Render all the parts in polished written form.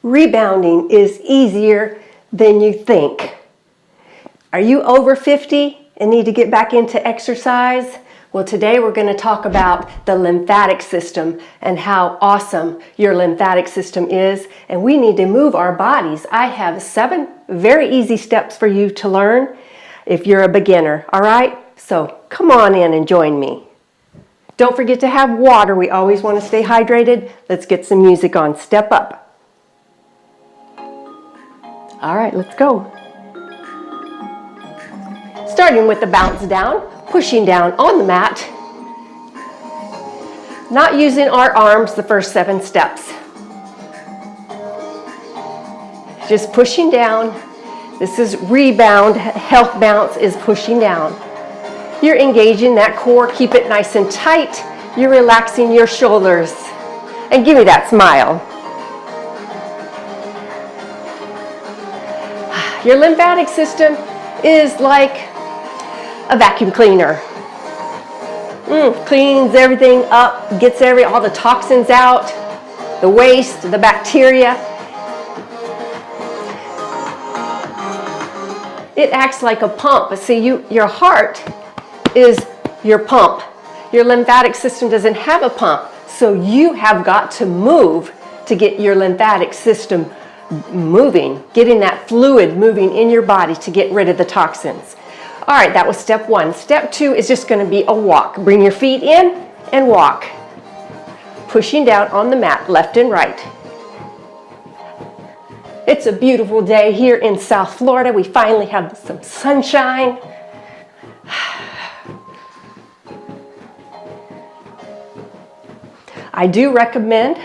Rebounding is easier than you think. Are you over 50 and need to get back into exercise? Well, today we're going to talk about the lymphatic system and how awesome your lymphatic system is. And we need to move our bodies. I have 7 very easy steps for you to learn if you're a beginner. All right? So come on in and join me. Don't forget to have water. We always want to stay hydrated. Let's get some music on. Step up. All right, let's go. Starting with the bounce down, pushing down on the mat. Not using our arms the first 7 steps. Just pushing down. This is rebound. Health bounce is pushing down. You're engaging that core. Keep it nice and tight. You're relaxing your shoulders. And give me that smile. Your lymphatic system is like a vacuum cleaner. Cleans everything up, gets all the toxins out, the waste, the bacteria. It acts like a pump. See, your heart is your pump. Your lymphatic system doesn't have a pump, so you have got to move to get your lymphatic system moving, getting that fluid moving in your body to get rid of the toxins. All right, that was step 1. Step 2 is just going to be a walk. Bring your feet in and walk. Pushing down on the mat, left and right. It's a beautiful day here in South Florida. We finally have some sunshine. I do recommend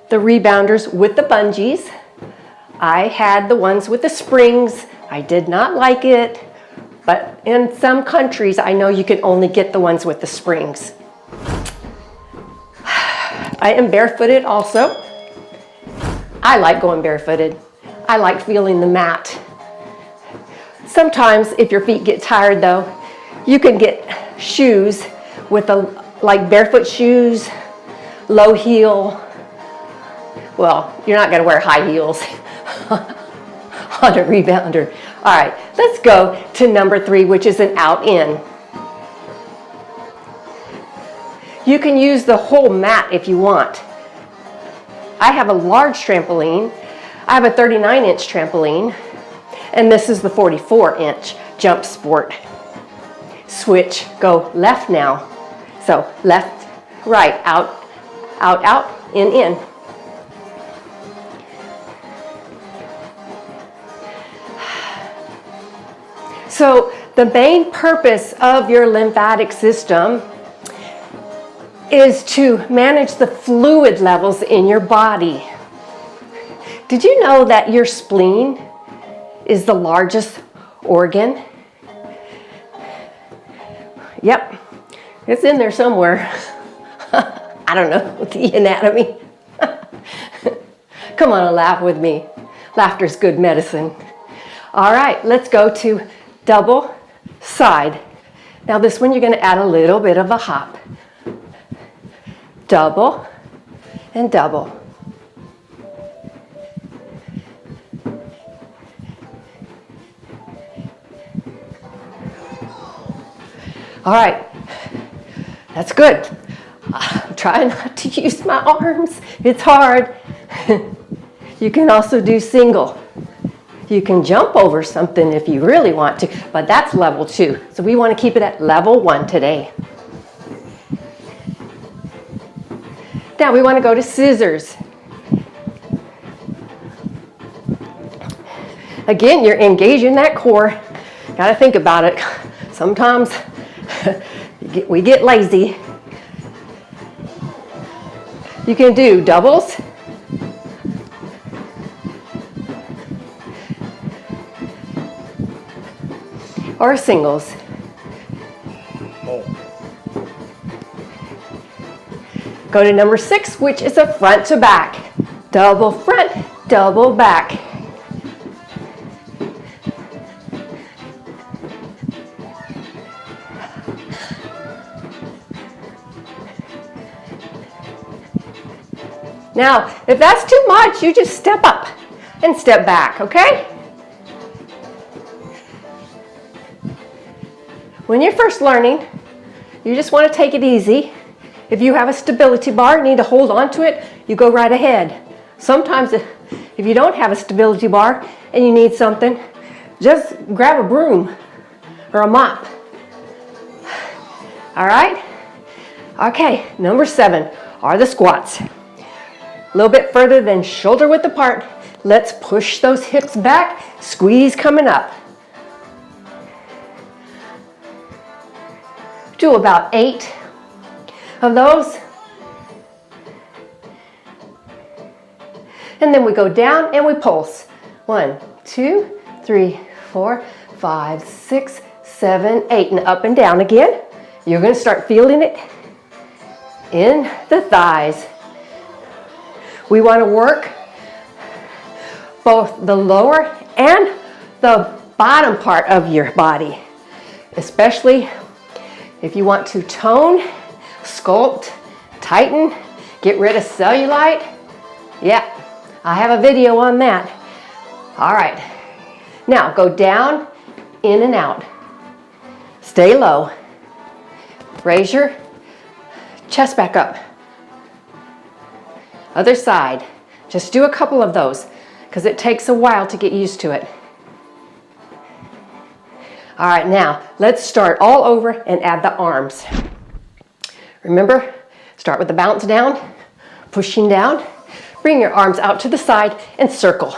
the rebounders with the bungees. I had the ones with the springs. I did not like it, but in some countries, I know you can only get the ones with the springs. I am barefooted also. I like going barefooted. I like feeling the mat. Sometimes if your feet get tired though, you can get shoes with like barefoot shoes, low heel. Well, you're not going to wear high heels on a rebounder. All right, let's go to number 3, which is an out-in. You can use the whole mat if you want. I have a large trampoline. I have a 39-inch trampoline, and this is the 44-inch jump sport. Switch, go left now. So left, right, out, out, out, in. So the main purpose of your lymphatic system is to manage the fluid levels in your body. Did you know that your spleen is the largest organ? Yep, it's in there somewhere. I don't know the anatomy. Come on and laugh with me. Laughter's good medicine. All right, let's go to double side. Now this one you're going to add a little bit of a hop. Double and double. All right, that's good. I'm trying not to use my arms. It's hard. You can also do single. You can jump over something if you really want to, but that's level 2. So we want to keep it at level 1 today. Now we want to go to scissors. Again, you're engaging that core. Got to think about it. Sometimes we get lazy. You can do doubles. Or singles. Go to number 6, which is a front to back. Double front, double back. Now, if that's too much, you just step up and step back, okay? When you're first learning, you just want to take it easy. If you have a stability bar, you need to hold on to it, you go right ahead. Sometimes if you don't have a stability bar and you need something, just grab a broom or a mop. All right? Okay, number 7 are the squats. A little bit further than shoulder width apart. Let's push those hips back, squeeze coming up. Do about 8 of those. And then we go down and we pulse. 1, 2, 3, 4, 5, 6, 7, 8. And up and down again. You're going to start feeling it in the thighs. We want to work both the lower and the bottom part of your body, especially if you want to tone, sculpt, tighten, get rid of cellulite. Yeah, I have a video on that. All right, now go down, in and out. Stay low. Raise your chest back up. Other side. Just do a couple of those because it takes a while to get used to it. All right, now let's start all over and add the arms. Remember, start with the bounce down, pushing down. Bring your arms out to the side and circle.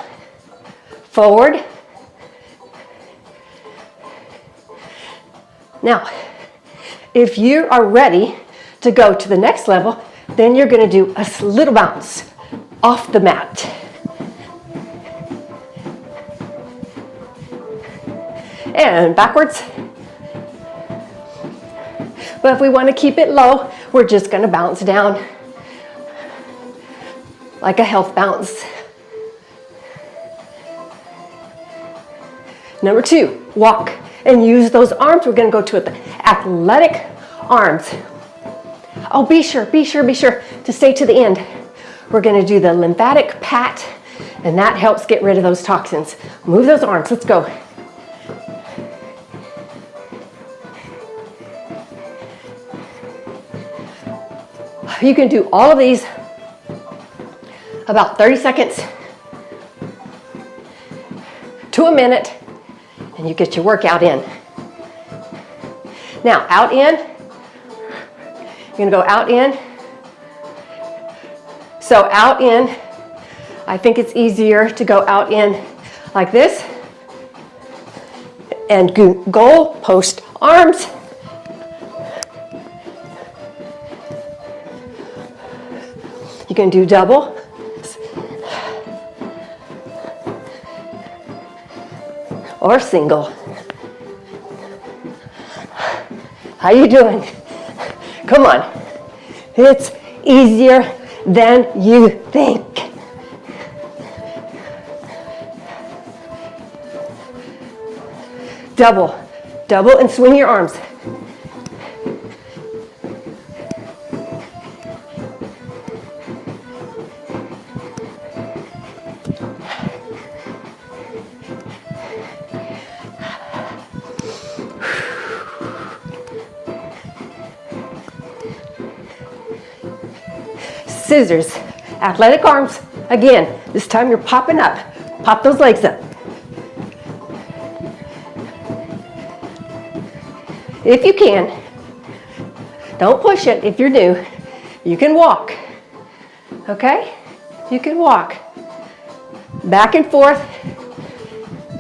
Forward. Now, if you are ready to go to the next level, then you're going to do a little bounce off the mat. And backwards. But if we want to keep it low, we're just going to bounce down like a health bounce. Number 2, walk and use those arms. We're going to go to the athletic arms. Oh, be sure to stay to the end. We're going to do the lymphatic pat, and that helps get rid of those toxins. Move those arms. Let's go. You can do all of these about 30 seconds to a minute, and you get your workout in. Now, out in. You're going to go out in. So out in, I think it's easier to go out in like this. And goal post arms. You can do double. Or single. How you doing? Come on. It's easier than you think. Double and swing your arms. Scissors, athletic arms. Again, this time you're popping up. Pop those legs up. If you can, don't push it if you're new. You can walk, okay? You can walk. Back and forth.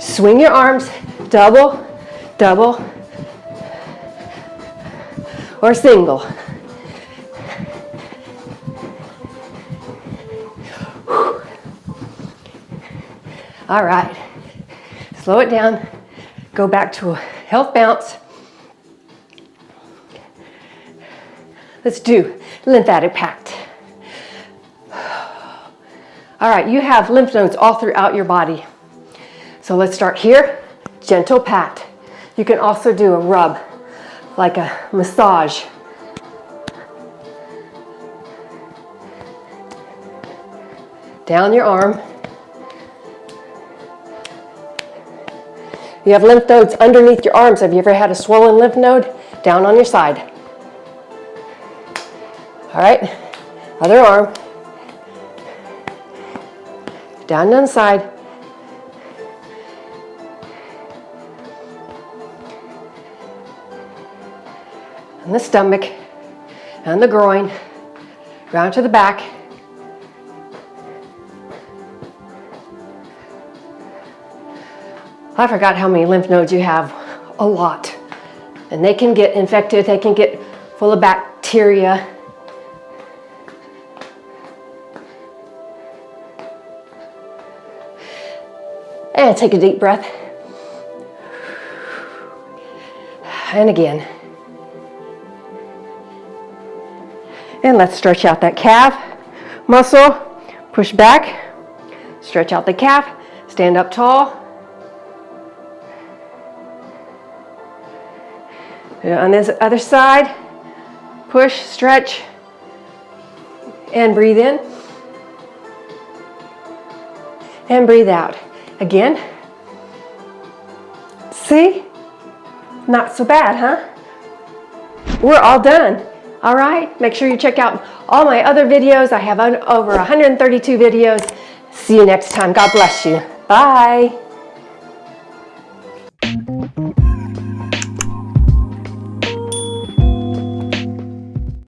Swing your arms, double, or single. All right, slow it down, go back to a health bounce. Let's do lymphatic pact. All right, you have lymph nodes all throughout your body. So let's start here, gentle pat. You can also do a rub, like a massage. down your arm. You have lymph nodes underneath your arms. Have you ever had a swollen lymph node? Down on your side. All right, other arm. Down on the side. And the stomach, and the groin, round to the back. I forgot how many lymph nodes you have. A lot. And they can get infected, they can get full of bacteria. And take a deep breath. And again. And let's stretch out that calf muscle. Push back. Stretch out the calf. Stand up tall. On this other side, push, stretch, and breathe in. And breathe out. Again. See? Not so bad, huh? We're all done. All right, make sure you check out all my other videos. I have over 132 videos. See you next time. God bless you. Bye.